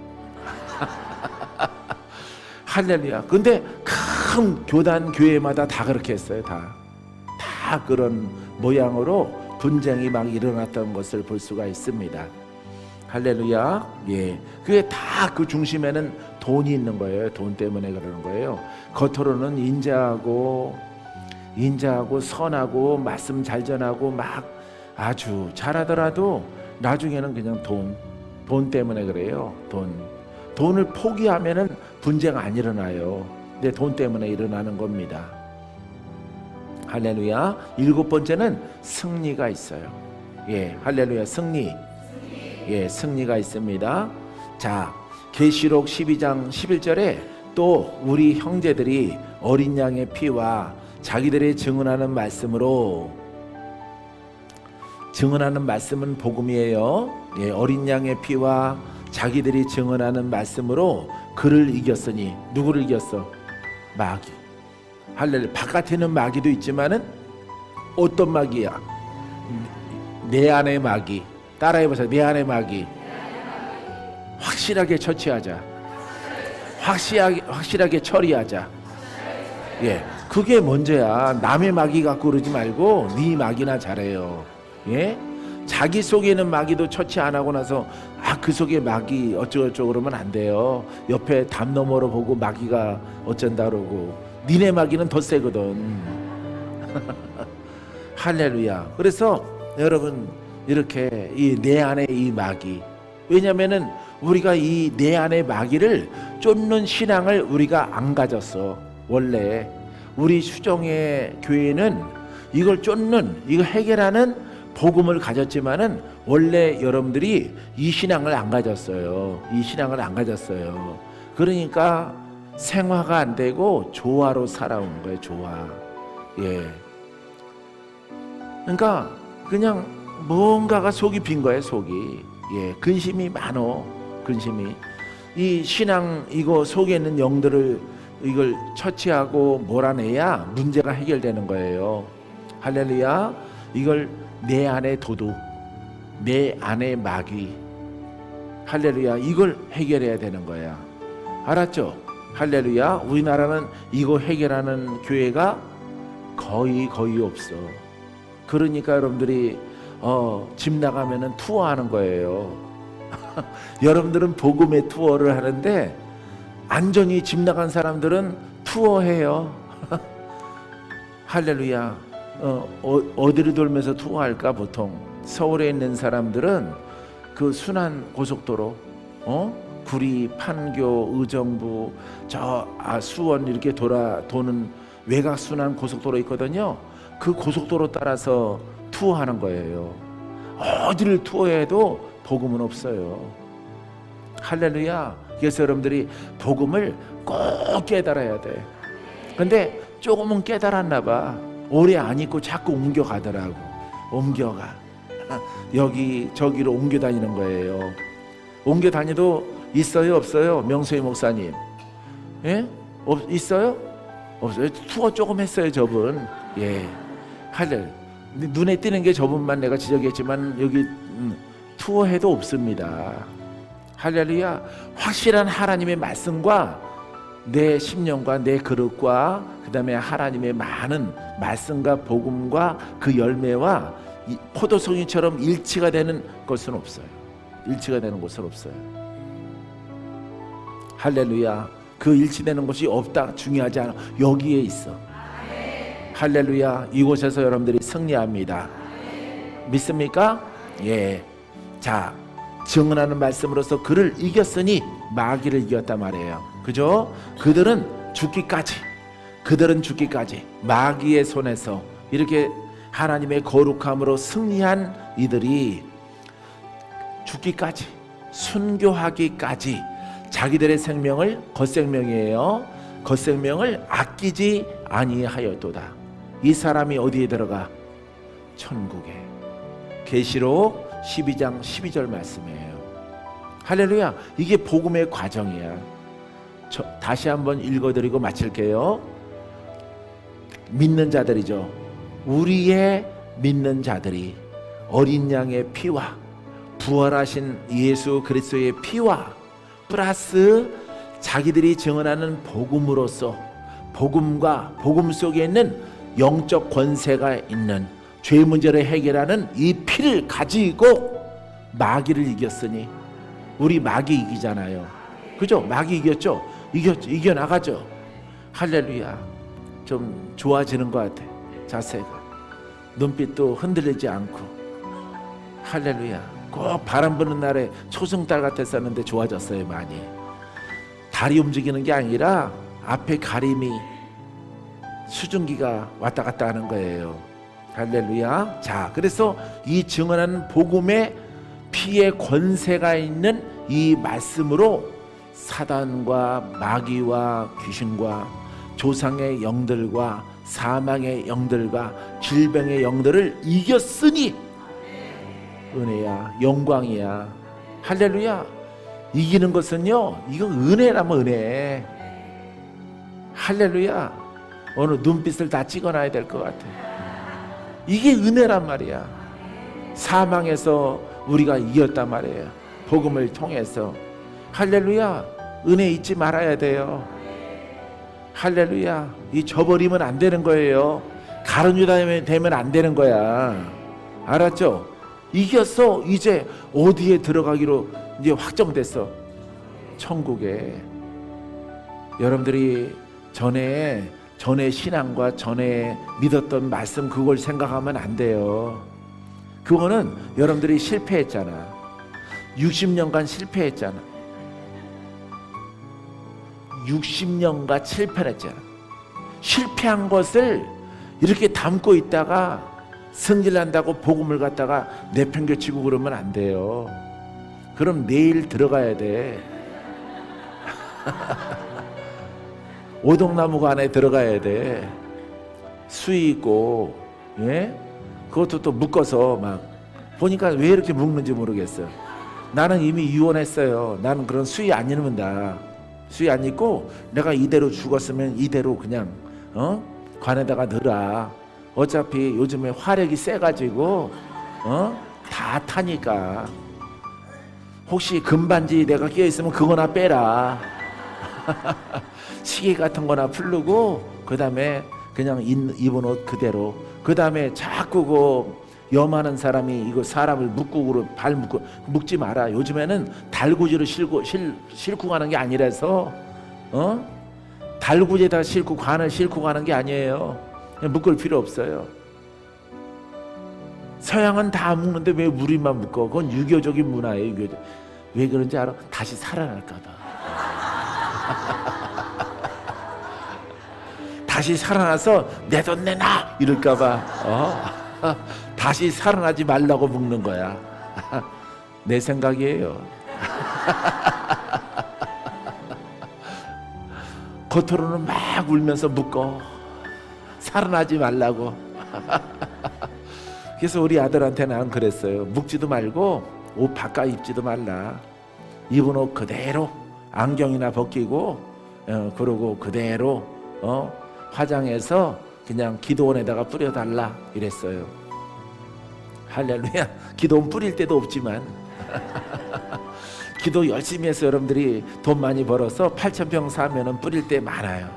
S1: 할렐루야. 근데 큰 교단 교회마다 다 그렇게 했어요. 다 그런 모양으로 분쟁이 막 일어났던 것을 볼 수가 있습니다. 할렐루야. 예. 그게 다 그 중심에는 돈이 있는 거예요. 돈 때문에 그러는 거예요. 겉으로는 인자하고 선하고 말씀 잘 전하고 막 아주 잘하더라도 나중에는 그냥 돈 때문에 그래요. 돈을 포기하면은 분쟁 안 일어나요. 근데 돈 때문에 일어나는 겁니다. 할렐루야. 7번째는 승리가 있어요. 예, 할렐루야. 승리. 예, 승리가 있습니다. 자, 계시록 12장 11절에 또 우리 형제들이 어린 양의 피와 자기들의 증언하는 말씀은 복음이에요. 예, 어린 양의 피와 자기들이 증언하는 말씀으로 그를 이겼으니. 누구를 이겼어? 마귀. 할렐루야. 바깥에는 마귀도 있지만은 어떤 마귀야? 내 안의 마귀. 따라해보세요. 내 안의 마귀. 확실하게 처치하자. 확실하게 처리하자. 예, 그게 먼저야. 남의 마귀 갖고 그러지 말고 네 마귀나 잘해요. 예? 자기 속에 있는 마귀도 처치 안 하고 나서 그 속에 마귀 어쩌고저쩌고 그러면 안 돼요. 옆에 담 너머로 보고 마귀가 어쩐다 그러고. 니네 마귀는 더 세거든. 할렐루야. 그래서 여러분 이렇게 이 내 안에 이 마귀, 왜냐면은 우리가 이 내 안의 마귀를 쫓는 신앙을 우리가 안 가졌어. 원래 우리 수정의 교회는 이걸 쫓는, 이걸 해결하는 복음을 가졌지만은 원래 여러분들이 이 신앙을 안 가졌어요. 이 신앙을 안 가졌어요. 그러니까 생화가 안 되고 조화로 살아온 거예요. 조화. 예. 그러니까 그냥 뭔가가 속이 빈 거예요. 속이. 예. 근심이 많어. 근심이. 이 신앙 이거 속에 있는 영들을 이걸 처치하고 몰아내야 문제가 해결되는 거예요. 할렐루야. 이걸 내 안의 도둑, 내 안의 마귀, 할렐루야, 이걸 해결해야 되는 거야. 알았죠? 할렐루야. 우리나라는 이거 해결하는 교회가 거의 없어. 그러니까 여러분들이 집 나가면은 투어하는 거예요. 여러분들은 복음의 투어를 하는데 안전히 집 나간 사람들은 투어해요. 할렐루야. 어디를 돌면서 투어할까? 보통 서울에 있는 사람들은 그 순환 고속도로, 구리, 판교, 의정부, 수원 이렇게 도는 외곽순환 고속도로 있거든요. 그 고속도로 따라서 투어하는 거예요. 어디를 투어해도 복음은 없어요. 할렐루야. 그래서 여러분들이 복음을 꼭 깨달아야 돼. 근데 조금은 깨달았나 봐. 오래 안 있고 자꾸 옮겨가더라고. 옮겨가. 여기 저기로 옮겨 다니는 거예요. 옮겨 다니도 있어요 없어요? 명수희 목사님. 예? 있어요? 없어요. 투어 조금 했어요 저분. 예. 눈에 띄는 게 저분만 내가 지적했지만 여기 투어해도 없습니다. 할렐루야. 확실한 하나님의 말씀과 내 심령과 내 그릇과 그 다음에 하나님의 많은 말씀과 복음과 그 열매와 포도송이처럼 일치가 되는 것은 없어요. 일치가 되는 곳은 없어요. 할렐루야. 그 일치되는 것이 없다 중요하지 않아. 여기에 있어. 할렐루야. 이곳에서 여러분들이 승리합니다. 믿습니까? 예. 자, 증언하는 말씀으로서 그를 이겼으니 마귀를 이겼단 말이에요. 그죠? 그들은 죽기까지 마귀의 손에서 이렇게 하나님의 거룩함으로 승리한 이들이 죽기까지, 순교하기까지 자기들의 생명을, 겉생명이에요, 겉생명을 아끼지 아니하였도다. 이 사람이 어디에 들어가? 천국에. 계시록 12장 12절 말씀이에요. 할렐루야. 이게 복음의 과정이야. 다시 한번 읽어드리고 마칠게요. 믿는 자들이죠. 우리의 믿는 자들이 어린 양의 피와 부활하신 예수 그리스도의 피와 플러스 자기들이 증언하는 복음으로서 복음과 복음 속에 있는 영적 권세가 있는 죄 문제를 해결하는 이 피를 가지고 마귀를 이겼으니, 우리 마귀 이기잖아요. 그죠? 마귀 이겼죠? 이겨나가죠. 할렐루야. 좀 좋아지는 것 같아. 자세가. 눈빛도 흔들리지 않고. 할렐루야. 꼭 바람 부는 날에 초승달 같았었는데 좋아졌어요. 많이. 다리 움직이는 게 아니라 앞에 가림이, 수증기가 왔다 갔다 하는 거예요. 할렐루야. 자, 그래서 이 증언하는 복음의 피의 권세가 있는 이 말씀으로 사단과 마귀와 귀신과 조상의 영들과 사망의 영들과 질병의 영들을 이겼으니 은혜야, 영광이야. 할렐루야. 이기는 것은요, 이거 은혜라면 은혜. 할렐루야. 오늘 눈빛을 다 찍어놔야 될 것 같아. 이게 은혜란 말이야. 사망에서 우리가 이겼단 말이에요. 복음을 통해서. 할렐루야. 은혜 잊지 말아야 돼요. 할렐루야. 이 저버리면 안 되는 거예요. 가룟유다 되면 안 되는 거야. 알았죠? 이겼어. 이제 어디에 들어가기로 이제 확정됐어? 천국에. 여러분들이 전에 신앙과 전에 믿었던 말씀 그걸 생각하면 안 돼요. 그거는 여러분들이 실패했잖아. 60년간 실패했잖아. 60년간 실패했잖아. 실패한 것을 이렇게 담고 있다가 승질난다고 복음을 갖다가 내팽개치고 그러면 안 돼요. 그럼 내일 들어가야 돼. 오동나무가 안에 들어가야 돼. 수위 있고, 예? 그것도 또 묶어서 막 보니까 왜 이렇게 묶는지 모르겠어. 나는 이미 유언했어요. 나는 그런 수위 안 입는다. 수위 안 입고 내가 이대로 죽었으면 이대로 그냥 관에다가 넣으라. 어차피 요즘에 화력이 세가지고 다 타니까. 혹시 금반지 내가 끼어있으면 그거나 빼라. 시계 같은 거나 풀르고 그 다음에 그냥 입은 옷 그대로. 그 다음에 자꾸 그 염하는 사람이 이거 사람을 묶고 발 묶지 마라. 요즘에는 달구지로 싣고 가는 게 아니라서 달구지에다 싣고 관을 싣고 가는 게 아니에요. 그냥 묶을 필요 없어요. 서양은 다 묶는데 왜 우리만 묶어? 그건 유교적인 문화예요. 유교적. 왜 그런지 알아? 다시 살아날까 봐. 다시 살아나서 내 돈 내놔 이럴까 봐. 다시 살아나지 말라고 묶는 거야. 내 생각이에요. 겉으로는 막 울면서 묶어. 살아나지 말라고. 그래서 우리 아들한테 난 그랬어요. 묶지도 말고 옷 바꿔 입지도 말라. 입은 옷 그대로 안경이나 벗기고 그러고 그대로 화장해서 그냥 기도원에다가 뿌려달라 이랬어요. 할렐루야. 기도원 뿌릴 데도 없지만 기도 열심히 해서 여러분들이 돈 많이 벌어서 8,000평 사면은 뿌릴 데 많아요.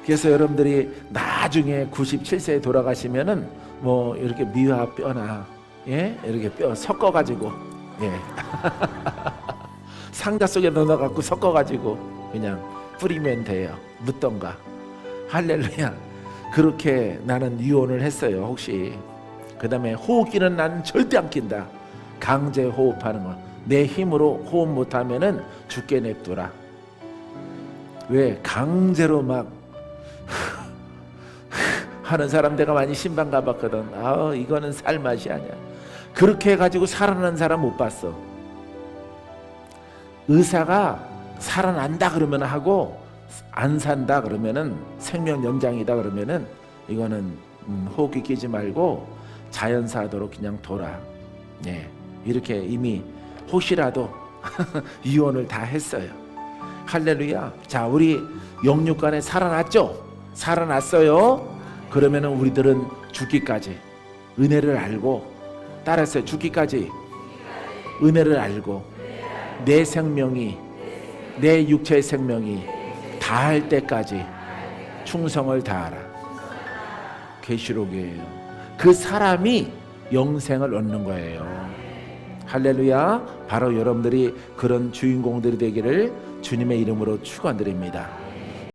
S1: 그래서 여러분들이 나중에 97세에 돌아가시면은 뭐 이렇게 미화 뼈나 이렇게 뼈 섞어가지고 상자 속에 넣어갖고 섞어가지고 그냥 뿌리면 돼요. 묻던가. 할렐루야. 그렇게 나는 유언을 했어요. 혹시 그 다음에 호흡기는 나는 절대 안 낀다. 강제 호흡하는 거. 내 힘으로 호흡 못하면은 죽게 냅두라. 왜 강제로 막 하는 사람 내가 많이 신방 가봤거든. 이거는 살 맛이 아니야. 그렇게 해가지고 살아난 사람 못 봤어. 의사가 살아난다 그러면 하고 안 산다 그러면은 생명 연장이다 그러면은 이거는 호흡기 끼지 말고 자연사도록 그냥 돌아. 이렇게 이미 혹시라도 이혼을 다 했어요. 할렐루야. 자, 우리 영육간에 살아났죠? 살아났어요. 그러면은 우리들은 죽기까지 은혜를 알고, 따라서 죽기까지 은혜를 알고 내 생명이, 내 육체의 생명이 다할 때까지 충성을 다하라. 계시록이에요. 그 사람이 영생을 얻는 거예요. 할렐루야. 바로 여러분들이 그런 주인공들이 되기를 주님의 이름으로 축원드립니다.